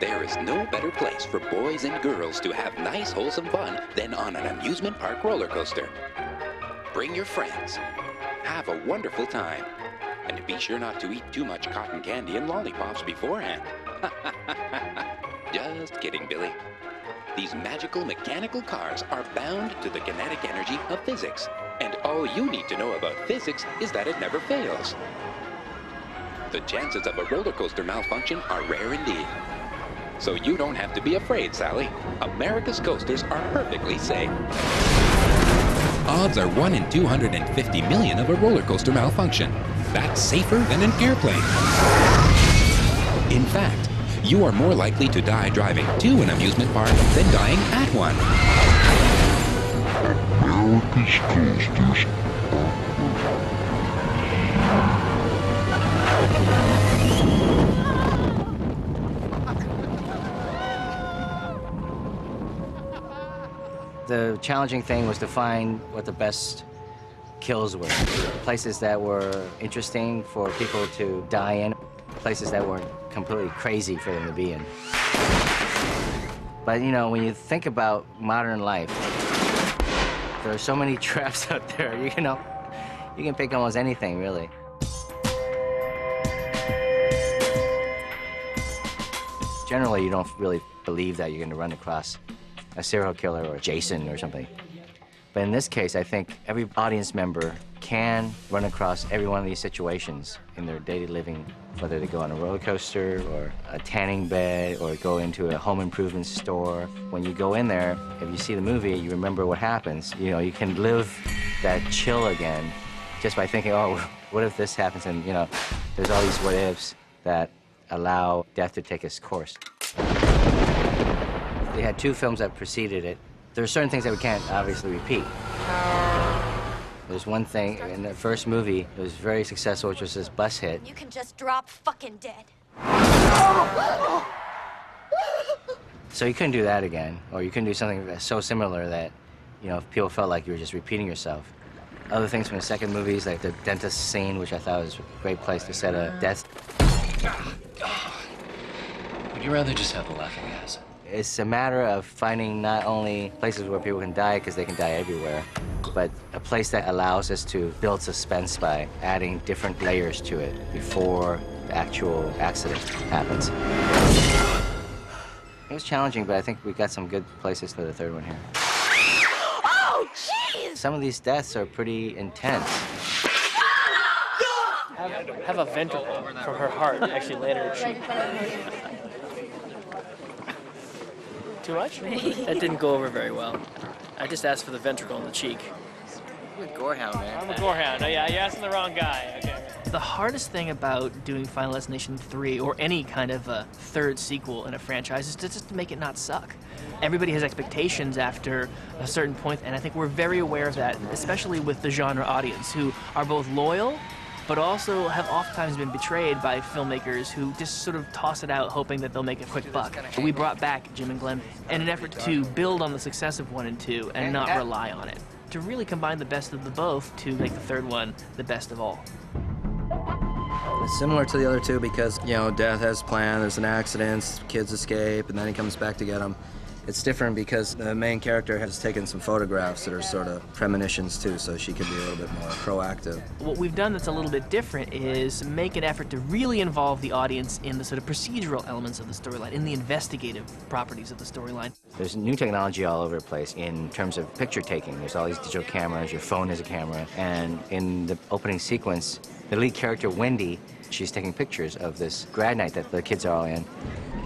There is no better place for boys and girls to have nice, wholesome fun than on an amusement park roller coaster. Bring your friends. Have a wonderful time. And be sure not to eat too much cotton candy and lollipops beforehand. Just kidding, Billy. These magical mechanical cars are bound to the kinetic energy of physics. And all you need to know about physics is that it never fails. The chances of a roller coaster malfunction are rare indeed. So you don't have to be afraid, Sally. America's coasters are perfectly safe. Odds are 1 in 250 million of a roller coaster malfunction. That's safer than an airplane. In fact, you are more likely to die driving to an amusement park than dying at one. America's coasters The challenging thing was to find what the best kills were. Places that were interesting for people to die in, places that were completely crazy for them to be in. But you know, when you think about modern life, there are so many traps out there, you know, you can pick almost anything, really. Generally, you don't really believe that you're going to run across a serial killer or Jason or something. But in this case, I think every audience member can run across every one of these situations in their daily living, whether they go on a roller coaster or a tanning bed or go into a home improvement store. When you go in there, if you see the movie, you remember what happens. You know, you can live that chill again just by thinking, oh, what if this happens? And, you know, there's all these what ifs that allow death to take its course. They had 2 films that preceded it. There are certain things that we can't obviously repeat. There's one thing in the first movie, it was very successful, which was this bus hit. You can just drop fucking dead. So you couldn't do that again, or you couldn't do something that's so similar that, you know, people felt like you were just repeating yourself. Other things from the second movies, like the dentist scene, which I thought was a great place to set a death. Would you rather just have the laughing gas? It's a matter of finding not only places where people can die, because they can die everywhere, but a place that allows us to build suspense by adding different layers to it before the actual accident happens. It was challenging, but I think we got some good places for the third one here. Oh, jeez! Some of these deaths are pretty intense. Have a ventricle from her heart actually land in her cheek. Too much? That didn't go over very well. I just asked for the ventricle in the cheek. You're a gorehound, man. I'm a gorehound. Oh, yeah, you're asking the wrong guy. Okay. The hardest thing about doing Final Destination 3 or any kind of a third sequel in a franchise is just to make it not suck. Everybody has expectations after a certain point, and I think we're very aware of that, especially with the genre audience, who are both loyal but also have oftentimes been betrayed by filmmakers who just sort of toss it out hoping that they'll make a quick buck. We brought back Jim and Glenn in an effort to build on the success of 1 and 2 and not rely on it. To really combine the best of the both to make the third one the best of all. It's similar to the other 2 because, you know, Death has planned, there's an accident, kids escape, and then he comes back to get them. It's different because the main character has taken some photographs that are sort of premonitions too, so she can be a little bit more proactive. What we've done that's a little bit different is make an effort to really involve the audience in the sort of procedural elements of the storyline, in the investigative properties of the storyline. There's new technology all over the place in terms of picture taking. There's all these digital cameras, your phone is a camera, and in the opening sequence, the lead character, Wendy, she's taking pictures of this grad night that the kids are all in.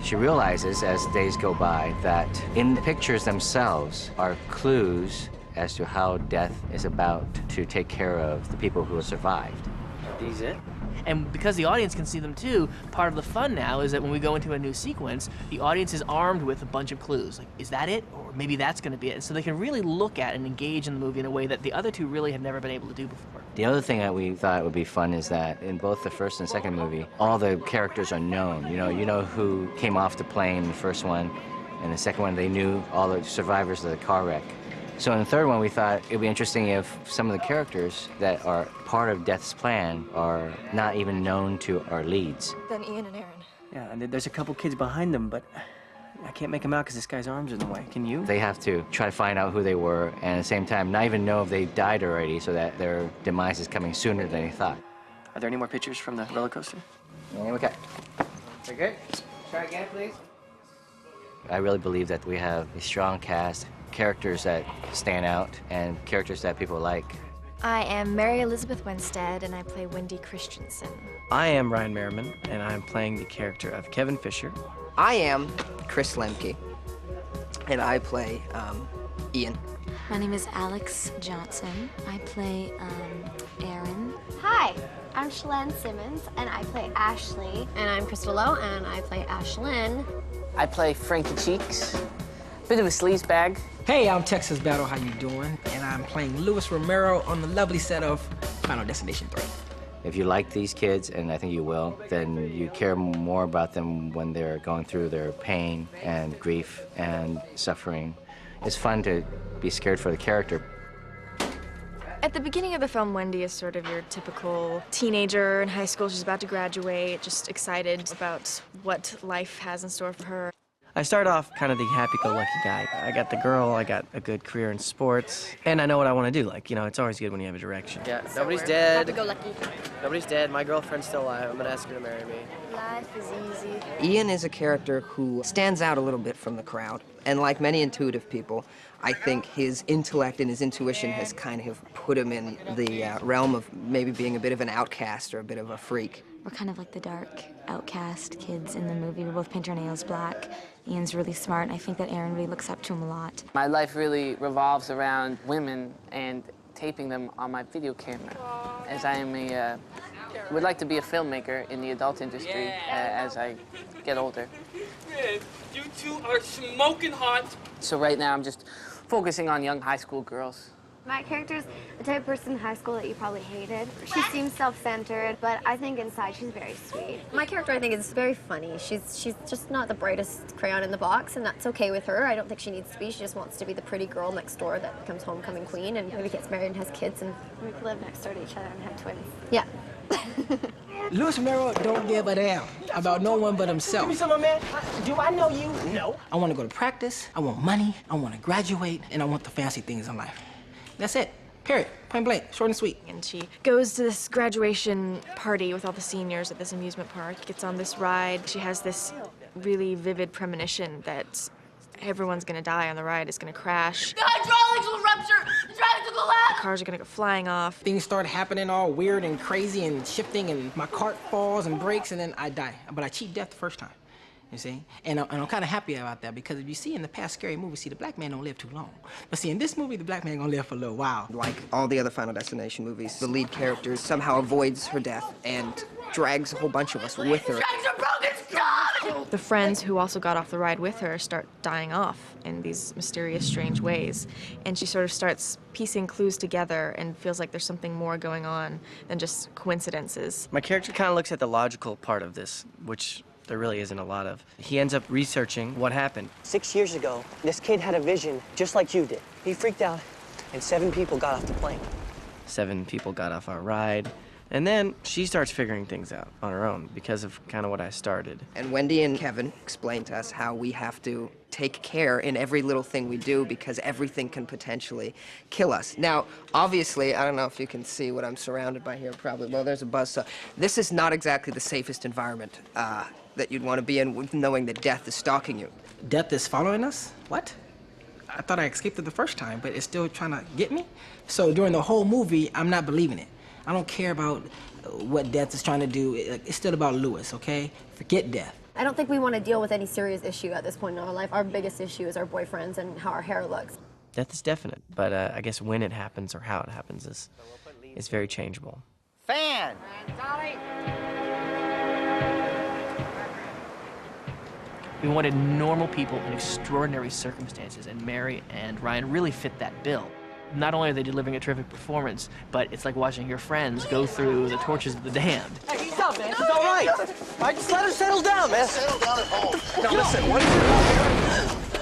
She realizes, as days go by, that in the pictures themselves are clues as to how death is about to take care of the people who have survived. These it? And because the audience can see them too, part of the fun now is that when we go into a new sequence, the audience is armed with a bunch of clues. Like, is that it? Or maybe that's going to be it. So they can really look at and engage in the movie in a way that the other 2 really have never been able to do before. The other thing that we thought would be fun is that in both the first and second movie, all the characters are known. You know who came off the plane in the first one. In the second one, they knew all the survivors of the car wreck. So in the third one, we thought it'd be interesting if some of the characters that are part of Death's plan are not even known to our leads. Then Ian and Aaron. Yeah, and there's a couple kids behind them, but I can't make them out because this guy's arms are in the way. Can you? They have to try to find out who they were, and at the same time, not even know if they died already, so that their demise is coming sooner than they thought. Are there any more pictures from the roller coaster? Okay. Very good. Try again, please. I really believe that we have a strong cast, characters that stand out, and characters that people like. I am Mary Elizabeth Winstead, and I play Wendy Christensen. I am Ryan Merriman, and I'm playing the character of Kevin Fisher. I am Chris Lemke, and I play Ian. My name is Alex Johnson. I play Aaron. Hi, I'm Shalane Simmons, and I play Ashley. And I'm Crystal Lowe, and I play Ashlyn. I play Frankie Cheeks. Bit of a sleaze bag. Hey, I'm Texas Battle, how you doing? And I'm playing Luis Romero on the lovely set of Final Destination 3. If you like these kids, and I think you will, then you care more about them when they're going through their pain and grief and suffering. It's fun to be scared for the character. At the beginning of the film, Wendy is sort of your typical teenager in high school. She's about to graduate, just excited about what life has in store for her. I start off kind of the happy-go-lucky guy. I got the girl, I got a good career in sports, and I know what I want to do. Like, you know, it's always good when you have a direction. Yeah, nobody's dead. Happy-go-lucky. Nobody's dead. My girlfriend's still alive. I'm gonna ask her to marry me. Life is easy. Ian is a character who stands out a little bit from the crowd. And like many intuitive people, I think his intellect and his intuition has kind of put him in the realm of maybe being a bit of an outcast or a bit of a freak. We're kind of like the dark, outcast kids in the movie. We both paint our nails black. Ian's really smart, and I think that Aaron really looks up to him a lot. My life really revolves around women and taping them on my video camera, as I am would like to be a filmmaker in the adult industry as I get older. Man, you two are smoking hot. So right now I'm just focusing on young high school girls. My character's the type of person in high school that you probably hated. She seems self-centered, but I think inside she's very sweet. My character, I think, is very funny. She's just not the brightest crayon in the box, and that's okay with her. I don't think she needs to be. She just wants to be the pretty girl next door that becomes homecoming queen and maybe gets married and has kids, and we could live next door to each other and have twins. Yeah. Luis Romero don't give a damn about no one but himself. Give me some, man. Do I know you? No. I want to go to practice, I want money, I want to graduate, and I want the fancy things in life. That's it. Period. Point blank. Short and sweet. And she goes to this graduation party with all the seniors at this amusement park, gets on this ride. She has this really vivid premonition that everyone's gonna die on the ride, it's gonna crash. The hydraulics will rupture! The tracks will collapse! The cars are gonna go flying off. Things start happening all weird and crazy and shifting, and my cart falls and breaks, and then I die. But I cheat death the first time. You see? And I'm kind of happy about that, because if you see in the past scary movies, see, the black man don't live too long. But see, in this movie, the black man gonna live for a little while. Like all the other Final Destination movies, the lead character somehow avoids her death and drags a whole bunch of us with her. Tracks are broken! Stop! The friends who also got off the ride with her start dying off in these mysterious, strange ways. And she sort of starts piecing clues together and feels like there's something more going on than just coincidences. My character kind of looks at the logical part of this, which there really isn't a lot of. He ends up researching what happened. 6 years ago, this kid had a vision just like you did. He freaked out, and 7 people got off the plane. 7 people got off our ride. And then she starts figuring things out on her own because of kind of what I started. And Wendy and Kevin explained to us how we have to take care in every little thing we do, because everything can potentially kill us. Now, obviously, I don't know if you can see what I'm surrounded by here, probably. Well, there's a buzzsaw. This is not exactly the safest environment that you'd want to be in, with knowing that death is stalking you. Death is following us? What? I thought I escaped it the first time, but it's still trying to get me? So during the whole movie, I'm not believing it. I don't care about what death is trying to do. It's still about Luis, okay? Forget death. I don't think we want to deal with any serious issue at this point in our life. Our biggest issue is our boyfriends and how our hair looks. Death is definite, but I guess when it happens or how it happens is very changeable. Fan! We wanted normal people in extraordinary circumstances, and Mary and Ryan really fit that bill. Not only are they delivering a terrific performance, but it's like watching your friends go through the tortures of the damned. Hey, he's up, man. He's all right. All right, just let her settle down, man. Settle down at home. Now, listen, what is it?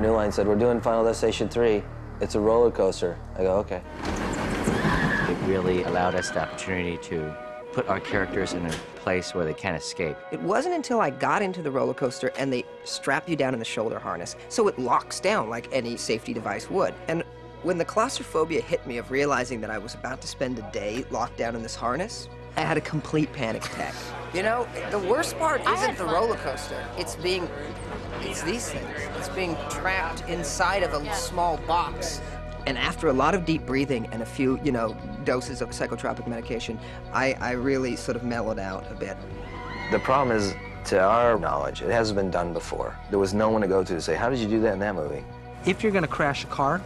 New Line said, we're doing Final Destination 3. It's a roller coaster. I go, okay. It really allowed us the opportunity to put our characters in a place where they can't escape. It wasn't until I got into the roller coaster and they strap you down in the shoulder harness, so it locks down like any safety device would. And when the claustrophobia hit me of realizing that I was about to spend a day locked down in this harness, I had a complete panic attack. You know, the worst part isn't the roller coaster. It's these things. It's being trapped inside of a small box. And after a lot of deep breathing and a few, you know, doses of psychotropic medication, I really sort of mellowed out a bit. The problem is, to our knowledge, it hasn't been done before. There was no one to go to say, how did you do that in that movie? If you're gonna crash a car,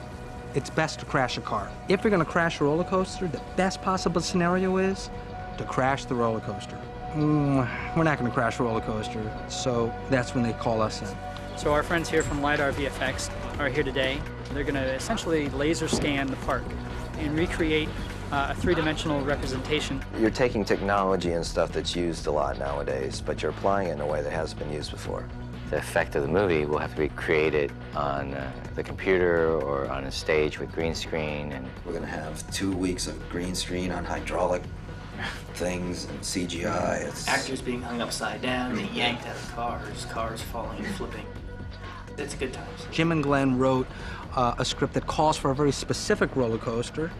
it's best to crash a car. If you're gonna crash a roller coaster, the best possible scenario is to crash the roller coaster. We're not gonna crash a roller coaster, so that's when they call us in. So our friends here from LiDAR VFX are here today. They're going to essentially laser scan the park and recreate a three-dimensional representation. You're taking technology and stuff that's used a lot nowadays, but you're applying it in a way that hasn't been used before. The effect of the movie will have to be created on the computer or on a stage with green screen. And we're going to have 2 weeks of green screen on hydraulic things and CGI. Actors being hung upside down, being yanked out of cars falling and flipping. It's good times. Jim and Glenn wrote a script that calls for a very specific roller coaster.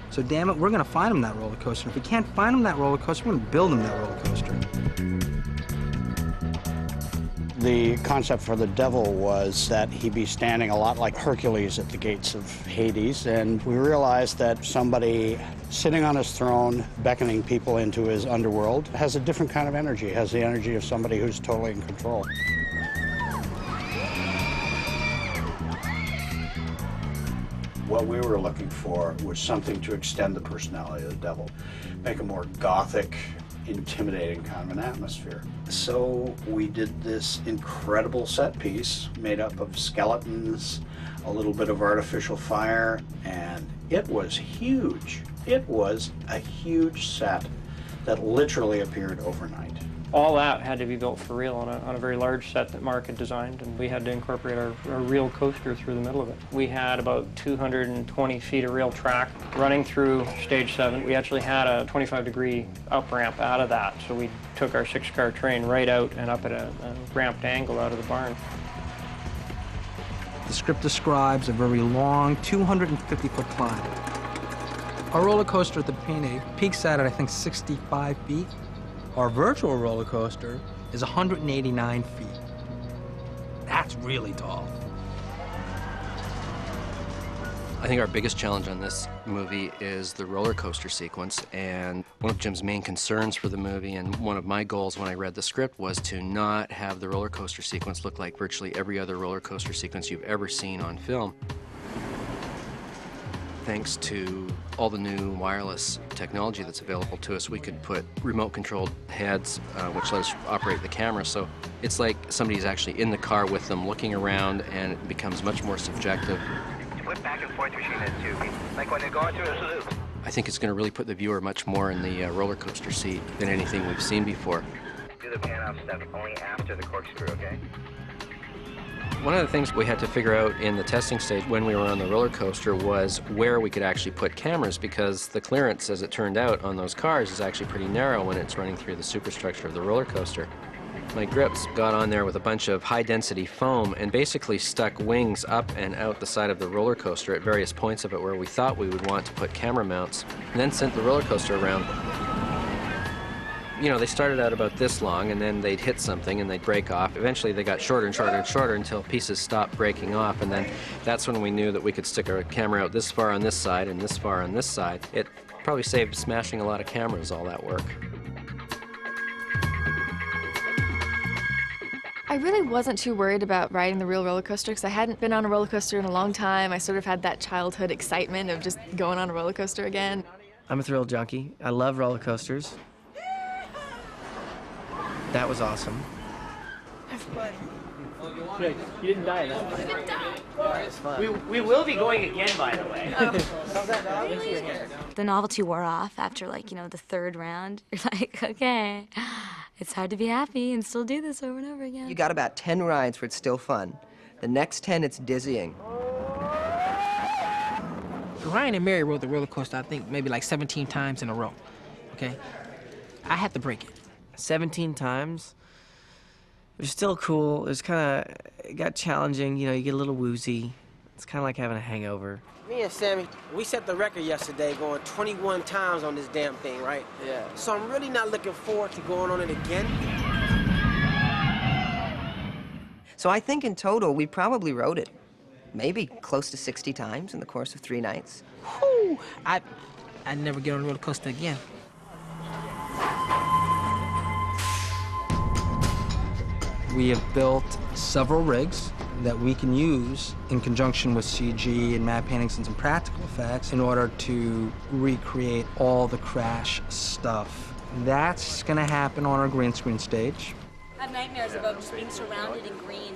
So damn it, we're gonna find them that roller coaster. If we can't find them that roller coaster, we're gonna build them that roller coaster. The concept for the devil was that he be standing a lot like Hercules at the gates of Hades, and we realized that somebody sitting on his throne, beckoning people into his underworld, has a different kind of energy, has the energy of somebody who's totally in control. What we were looking for was something to extend the personality of the devil, make a more gothic, intimidating kind of an atmosphere. So we did this incredible set piece made up of skeletons, a little bit of artificial fire, and it was huge. It was a huge set that literally appeared overnight. All that had to be built for real on a very large set that Mark had designed, and we had to incorporate our real coaster through the middle of it. We had about 220 feet of rail track running through Stage 7. We actually had a 25-degree up ramp out of that, so we took our 6-car train right out and up at a ramped angle out of the barn. The script describes a very long 250-foot climb. Our roller coaster at the Peony peaks out at, I think, 65 feet. Our virtual roller coaster is 189 feet. That's really tall. I think our biggest challenge on this movie is the roller coaster sequence, and one of Jim's main concerns for the movie and one of my goals when I read the script was to not have the roller coaster sequence look like virtually every other roller coaster sequence you've ever seen on film. Thanks to all the new wireless technology that's available to us, we could put remote-controlled heads, which let us operate the camera. So it's like somebody's actually in the car with them, looking around, and it becomes much more subjective. Flip back and forth between the two, like when you're going through a loop. I think it's going to really put the viewer much more in the roller coaster seat than anything we've seen before. Do the pan-off step only after the corkscrew, okay? One of the things we had to figure out in the testing stage when we were on the roller coaster was where we could actually put cameras, because the clearance, as it turned out, on those cars is actually pretty narrow when it's running through the superstructure of the roller coaster. My grips got on there with a bunch of high-density foam and basically stuck wings up and out the side of the roller coaster at various points of it where we thought we would want to put camera mounts, and then sent the roller coaster around. You know, they started out about this long, and then they'd hit something and they'd break off. Eventually they got shorter and shorter and shorter until pieces stopped breaking off, and then that's when we knew that we could stick our camera out this far on this side and this far on this side. It probably saved smashing a lot of cameras, all that work. I really wasn't too worried about riding the real roller coaster because I hadn't been on a roller coaster in a long time. I sort of had that childhood excitement of just going on a roller coaster again. I'm a thrill junkie. I love roller coasters. That was awesome. You didn't die, though. I didn't die. It's fun. We will be going again, by the way. The novelty wore off after, like, you know, the third round. You're like, okay, it's hard to be happy and still do this over and over again. You got about 10 rides where it's still fun. The next 10, it's dizzying. Ryan and Mary rode the roller coaster, I think, maybe like 17 times in a row, okay? I had to break it. 17 times? It was still cool. It was it got challenging. You know, you get a little woozy. It's kind of like having a hangover. Me and Sammy, we set the record yesterday going 21 times on this damn thing, right? Yeah. So I'm really not looking forward to going on it again. So I think in total, we probably rode it maybe close to 60 times in the course of 3 nights. Whew! I'd never get on a roller coaster again. We have built several rigs that we can use in conjunction with CG and matte paintings and some practical effects in order to recreate all the crash stuff. That's gonna happen on our green screen stage. I have nightmares about just being surrounded in green.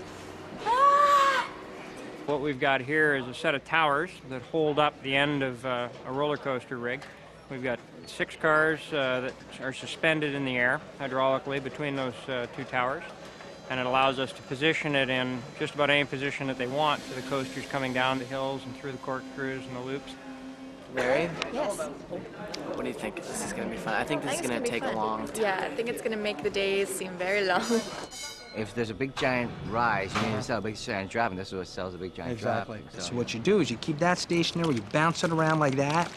What we've got here is a set of towers that hold up the end of a roller coaster rig. We've got 6 cars that are suspended in the air hydraulically between those 2 towers. And it allows us to position it in just about any position that they want for the coasters coming down the hills and through the corkscrews and the loops. Mary? Yes. What do you think? This is going to be fun. I think this is going to take a long time. Yeah, I think it's going to make the days seem very long. If there's a big giant rise, you need to sell a big giant drop, and this is what sells a big giant Exactly. drop. So what you do is you keep that stationary, you bounce it around like that,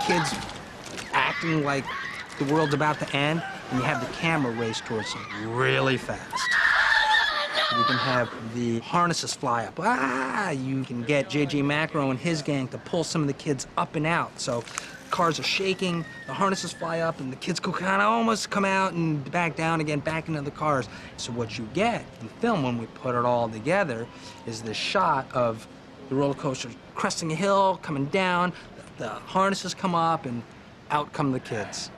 kids acting like the world's about to end, and you have the camera race towards them really fast. You can have the harnesses fly up. You can get J.J. Macro and his gang to pull some of the kids up and out. So cars are shaking, the harnesses fly up, and the kids go kind of almost come out and back down again, back into the cars. So what you get in film when we put it all together is this shot of the roller coaster cresting a hill, coming down, the harnesses come up, and out come the kids.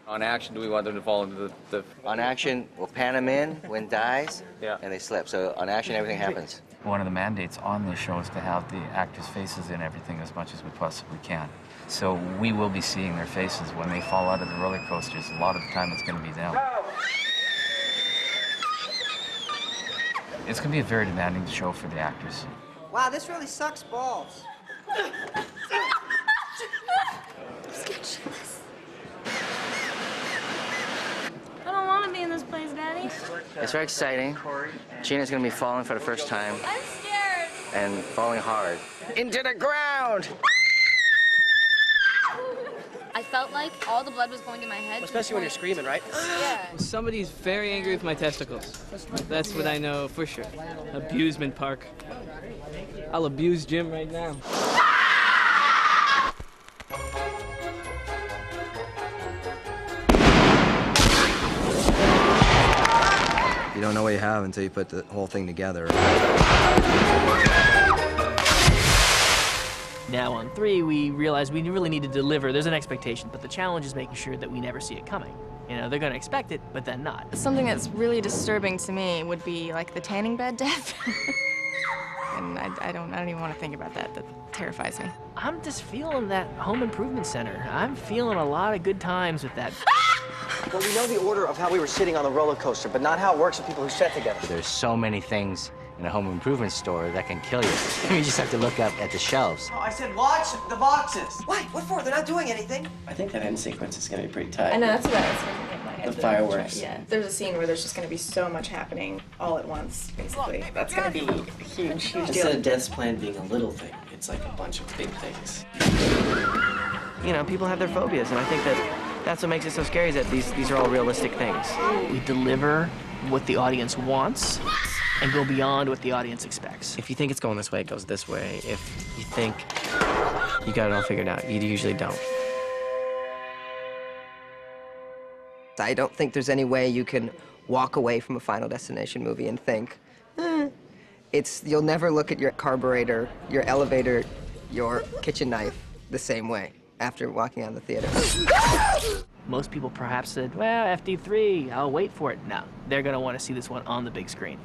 On action, do we want them to fall into the... On action, we'll pan them in when dies, and they slip. So on action, everything happens. One of the mandates on this show is to have the actors' faces in everything as much as we possibly can. So we will be seeing their faces when they fall out of the roller coasters. A lot of the time, it's going to be them. It's going to be a very demanding show for the actors. Wow, this really sucks balls. I don't want to be in this place, Daddy. It's very exciting. Gina's going to be falling for the first time. I'm scared. And falling hard. Into the ground! I felt like all the blood was going to my head. Especially when you're screaming, right? Yeah. Somebody's very angry with my testicles. That's what I know for sure. Abusement park. I'll abuse Jim right now. You don't know what you have until you put the whole thing together. Now on 3, we realize we really need to deliver. There's an expectation, but the challenge is making sure that we never see it coming. You know, they're gonna expect it, but then not. Something that's really disturbing to me would be like the tanning bed death. And I don't even want to think about that. That terrifies me. I'm just feeling that home improvement center. I'm feeling a lot of good times with that. Well, we know the order of how we were sitting on the roller coaster, but not how it works with people who sit together. There's so many things in a home improvement store that can kill you. You just have to look up at the shelves. No, I said watch the boxes. Why? What for? They're not doing anything. I think that end sequence is going to be pretty tight. I know, that's what I was thinking in my head. The fireworks. Yeah. There's a scene where there's just going to be so much happening all at once, basically. That's going to be a huge, huge deal. Instead of Death's Plan being a little thing, it's like a bunch of big things. You know, people have their phobias, and I think that's what makes it so scary, is that these are all realistic things. We deliver what the audience wants and go beyond what the audience expects. If you think it's going this way, it goes this way. If you think you got it all figured out, you usually don't. I don't think there's any way you can walk away from a Final Destination movie and think, you'll never look at your carburetor, your elevator, your kitchen knife the same way after walking out of the theater. Most people perhaps said, well, FD3, I'll wait for it. No, they're gonna want to see this one on the big screen.